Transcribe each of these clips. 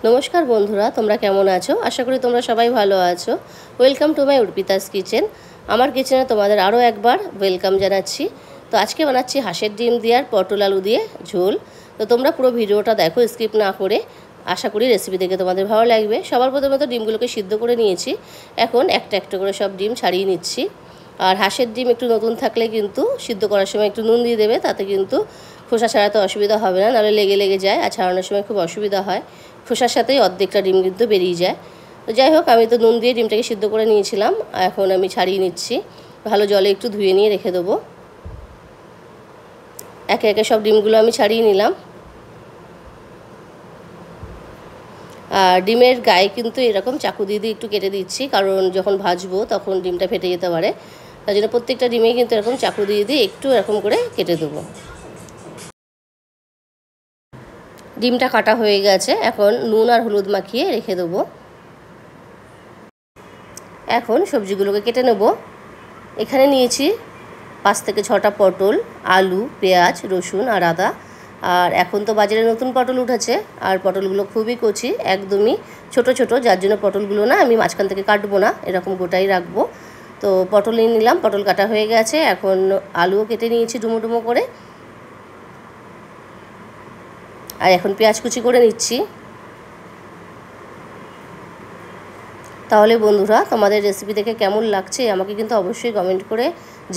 নমস্কার বন্ধুরা, তোমরা কেমন আছো? আশা করি তোমরা সবাই ভালো আছো। Welcome to my Arpita's kitchen. আমার কিচেনে তোমাদের আরও একবার ওয়েলকাম জানাচ্ছি। তো আজকে বানাচ্ছি হাঁসের ডিম দিয়ে আর পটল আলু দিয়ে ঝোল। তো তোমরা পুরো ভিডিওটা দেখো, স্কিপ না করে। আশা করি রেসিপি দেখে তোমাদের ভালো লাগবে। সবার প্রথমে তো ডিমগুলোকে সিদ্ধ করে নিয়েছি। এখন একটা একটা করে সব ডিম ছাড়িয়ে নিচ্ছি। আর হাঁসের ডিম একটু নতুন থাকলে কিন্তু সিদ্ধ করার সময় একটু নুন দিয়ে দেবে, তাতে কিন্তু খোসা ছাড়াতে অসুবিধা হবে না, নাহলে লেগে লেগে যায় আর ছাড়ানোর সময় খুব অসুবিধা হয়। খোসার সাথেই অর্ধেকটা ডিম কিন্তু বেরিয়ে যায়। তো যাই হোক, আমি তো নুন দিয়ে ডিমটাকে সিদ্ধ করে নিয়েছিলাম। এখন আমি ছাড়িয়ে নিচ্ছি, ভালো জলে একটু ধুয়ে নিয়ে রেখে দেবো। একে একে সব ডিমগুলো আমি ছাড়িয়ে নিলাম। আর ডিমের গায়ে কিন্তু এরকম চাকু দিয়ে একটু কেটে দিচ্ছি, কারণ যখন ভাজবো তখন ডিমটা ফেটে যেতে পারে। তার জন্য প্রত্যেকটা ডিমেই কিন্তু এরকম চাকু দিয়ে একটু এরকম করে কেটে দেবো। ডিমটা কাটা হয়ে গেছে, এখন নুন আর হলুদ মাখিয়ে রেখে দেবো। এখন সবজিগুলোকে কেটে নেব। এখানে নিয়েছি 5 থেকে 6টা পটল, আলু, পেঁয়াজ, রসুন আর আদা। আর এখন তো বাজারে নতুন পটল উঠেছে, আর পটলগুলো খুবই কচি, একদমই ছোট ছোট, যার জন্য পটলগুলো না আমি মাঝখান থেকে কাটবো না, এরকম গোটাই রাখবো। তো পটল নিয়ে নিলাম, পটল কাটা হয়ে গেছে। এখন আলুও কেটে নিয়েছি ডুমো ডুমো করে। আর এখন পেঁয়াজ কুচি করে নিচ্ছি। তাহলে বন্ধুরা, তোমাদের রেসিপি দেখে কেমন লাগছে আমাকে কিন্তু অবশ্যই কমেন্ট করে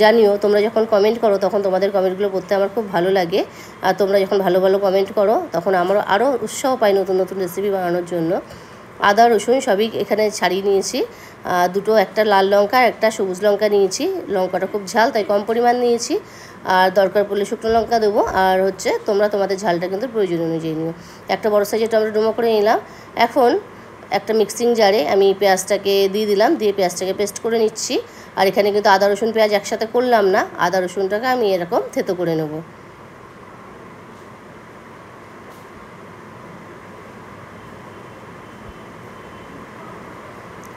জানিও। তোমরা যখন কমেন্ট করো তখন তোমাদের কমেন্টগুলো পড়তে আমার খুব ভালো লাগে। আর তোমরা যখন ভালো ভালো কমেন্ট করো তখন আমার আরও উৎসাহ পাই নতুন নতুন রেসিপি বানানোর জন্য। আদা রসুন সবই এখানে ছাড়িয়ে নিয়েছি। একটা লাল লঙ্কা, একটা সবুজ লঙ্কা নিয়েছি। লঙ্কাটা খুব ঝাল, তাই কম পরিমাণ নিয়েছি। আর দরকার পড়লে শুকনো লঙ্কা দেবো। আর তোমরা তোমাদের ঝালটা কিন্তু প্রয়োজন অনুযায়ী নিও। একটা বড় সাইজের টমেটো ডুমো করে নিলাম। এখন একটা মিক্সিং জারে আমি পেঁয়াজটাকে দিয়ে দিলাম, দিয়ে পেঁয়াজটাকে পেস্ট করে নিচ্ছি। আর এখানে কিন্তু আদা রসুন পেঁয়াজ একসাথে করলাম না, আদা রসুনটাকে আমি এরকম থেতো করে নেব।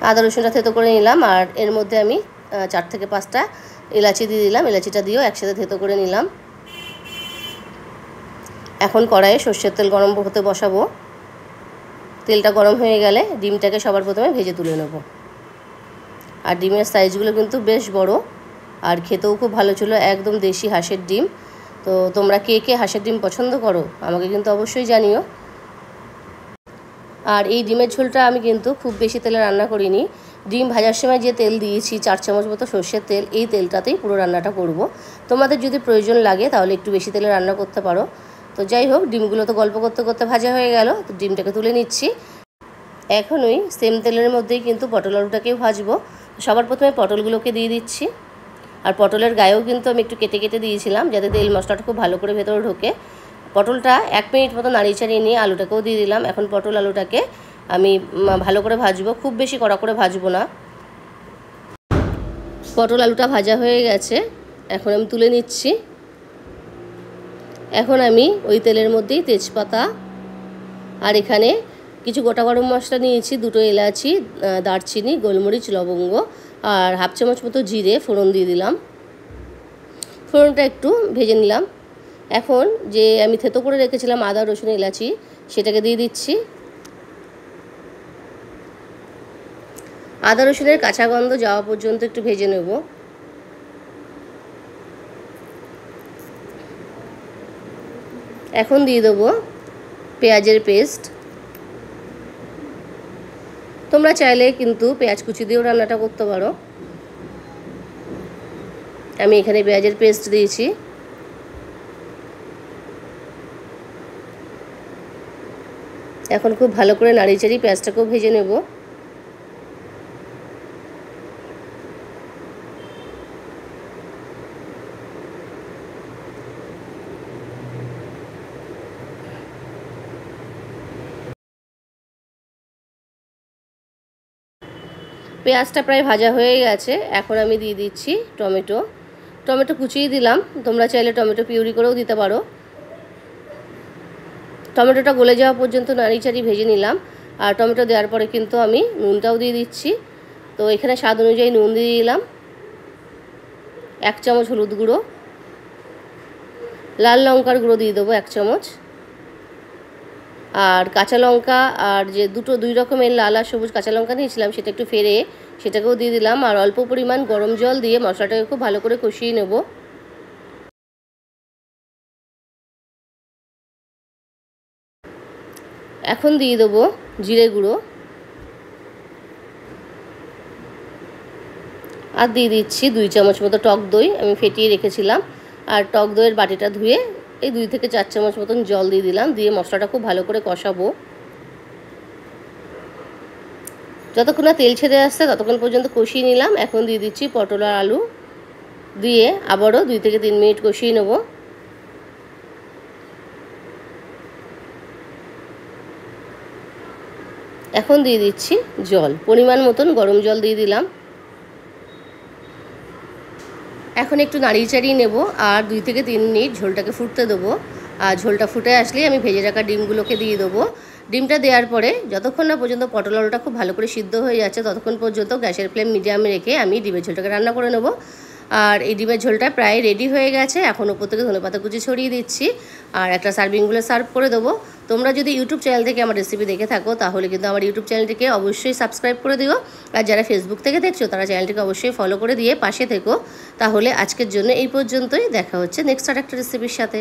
আদা রসুনটা থেতো করে নিলাম। আর এর মধ্যে আমি 4 থেকে 5টা এলাচি দিয়ে দিলাম। এলাচিটা দিয়েও একসাথে থেতো করে নিলাম। এখন কড়াইয়ে সর্ষের তেল গরম হতে বসাবো। তেলটা গরম হয়ে গেলে ডিমটাকে সবার প্রথমে ভেজে তুলে নেব। আর ডিমের সাইজগুলো কিন্তু বেশ বড়, আর খেতেও খুব ভালো ছিল, একদম দেশি হাঁসের ডিম। তো তোমরা কে কে হাঁসের ডিম পছন্দ করো আমাকে কিন্তু অবশ্যই জানিও। আর এই ডিমের ঝোলটা আমি কিন্তু খুব বেশি তেলে রান্না করিনি। ডিম ভাজার সময় যে তেল দিয়েছি 4 চামচ মতো সর্ষের তেল, এই তেলটাতেই পুরো রান্নাটা করব। তোমাদের যদি প্রয়োজন লাগে তাহলে একটু বেশি তেলে রান্না করতে পারো। তো যাই হোক, ডিমগুলো তো গল্প করতে করতে ভাজা হয়ে গেল, তো ডিমটাকে তুলে নিচ্ছি। এখন ওই সেম তেলের মধ্যেই কিন্তু পটল আলুটাকেও ভাজবো। সবার প্রথমে পটলগুলোকে দিয়ে দিচ্ছি। আর পটলের গায়েও কিন্তু আমি একটু কেটে কেটে দিয়েছিলাম, যাতে তেল মশলাটা খুব ভালো করে ভেতরে ঢোকে। পটলটা 1 মিনিট মতো নাড়িয়ে চাড়িয়ে নিয়ে আলুটাকেও দিয়ে দিলাম। এখন পটল আলুটাকে আমি ভালো করে ভাজবো, খুব বেশি কড়া করে ভাজবো না। পটল আলুটা ভাজা হয়ে গেছে, এখন আমি তুলে নিচ্ছি। এখন আমি ওই তেলের মধ্যেই তেজপাতা আর এখানে কিছু গোটা গরম মশলা নিয়েছি, 2টো এলাচি, দারচিনি, গোলমরিচ, লবঙ্গ আর 1/2 চামচ মতো জিরে ফোড়ন দিয়ে দিলাম। ফোড়নটা একটু ভেজে নিলাম। এখন যে আমি থেতো করে রেখেছিলাম আদা রসুন এলাচি, সেটাকে দিয়ে দিচ্ছি। আদা রসুনের কাঁচা গন্ধ যাওয়া পর্যন্ত একটু ভেজে নেব। এখন দিয়ে দেবো পেঁয়াজের পেস্ট। তোমরা চাইলে কিন্তু পেঁয়াজ কুচি দিয়েও রান্নাটা করতে পারো। আমি এখানে পেঁয়াজের পেস্ট দিয়েছি। এখন খুব ভালো করে নাড়িয়ে চাড়িয়ে পেঁয়াজটাকেও ভেজে নেব। পেঁয়াজটা প্রায় ভাজা হয়ে গেছে, এখন আমি দিয়ে দিচ্ছি টমেটো কুচিয়ে দিলাম। তোমরা চাইলে টমেটো পিউরি করেও দিতে পারো। টমেটোটা গলে যাওয়া পর্যন্ত নাড়িয়ে চাড়িয়ে ভেজে নিলাম। আর টমেটো দেওয়ার পরে কিন্তু আমি নুনটাও দিয়ে দিচ্ছি। তো এখানে স্বাদ অনুযায়ী নুন দিয়ে দিলাম। 1 চামচ হলুদ গুঁড়ো, লাল লঙ্কার গুঁড়ো দিয়ে দেবো 1 চামচ, আর কাঁচা লঙ্কা আর যে দুই রকমের লাল আর সবুজ কাঁচা লঙ্কা নিয়েছিলাম সেটা একটু ফেরে সেটাকেও দিয়ে দিলাম। আর অল্প পরিমাণ গরম জল দিয়ে মশলাটাকে খুব ভালো করে কষিয়ে নেব। এখন দিয়ে দেবো জিরে গুঁড়ো আর দিয়ে দিচ্ছি 2 চামচ মতো টক দই আমি ফেটিয়ে রেখেছিলাম। আর টক দইয়ের বাটিটা ধুয়ে এই 2 থেকে 4 চামচ মতন জল দিয়ে দিলাম, দিয়ে মশলাটা খুব ভালো করে কষাবো। যতক্ষণ না তেল ছেড়ে আসছে ততক্ষণ পর্যন্ত কষিয়ে নিলাম। এখন দিয়ে দিচ্ছি পটল আর আলু, দিয়ে আবারও 2 থেকে 3 মিনিট কষিয়ে নেব। এখন দিয়ে দিচ্ছি জল, পরিমাণ মতন গরম জল দিয়ে দিলাম। এখন একটু নাড়িয়ে চাড়িয়ে নেব আর 2 থেকে 3 মিনিট ঝোলটাকে ফুটতে দেবো। আর ঝোলটা ফুটে আসলেই আমি ভেজে রাখা ডিমগুলোকে দিয়ে দেবো। ডিমটা দেওয়ার পরে যতক্ষণ না পর্যন্ত পটল আলুটা খুব ভালো করে সিদ্ধ হয়ে যাচ্ছে ততক্ষণ পর্যন্ত গ্যাসের ফ্লেম মিডিয়ামে রেখে আমি ডিমের ঝোলটাকে রান্না করে নেব। আর এই ডিমের ঝোলটা প্রায় রেডি হয়ে গেছে। এখন ওপর থেকে ধনেপাতা কুচি ছড়িয়ে দিচ্ছি আর একটা সার্ভিংগুলো সার্ভ করে দেবো। তোমরা যদি ইউটিউব চ্যানেল থেকে আমার রেসিপি দেখে থাকো তাহলে কিন্তু আমার ইউটিউব চ্যানেলটিকে অবশ্যই সাবস্ক্রাইব করে দিও। আর যারা ফেসবুক থেকে দেখছো তারা চ্যানেলটিকে অবশ্যই ফলো করে দিয়ে পাশে থেকো। তাহলে আজকের জন্য এই পর্যন্তই, দেখা হচ্ছে নেক্সট আর একটা রেসিপির সাথে।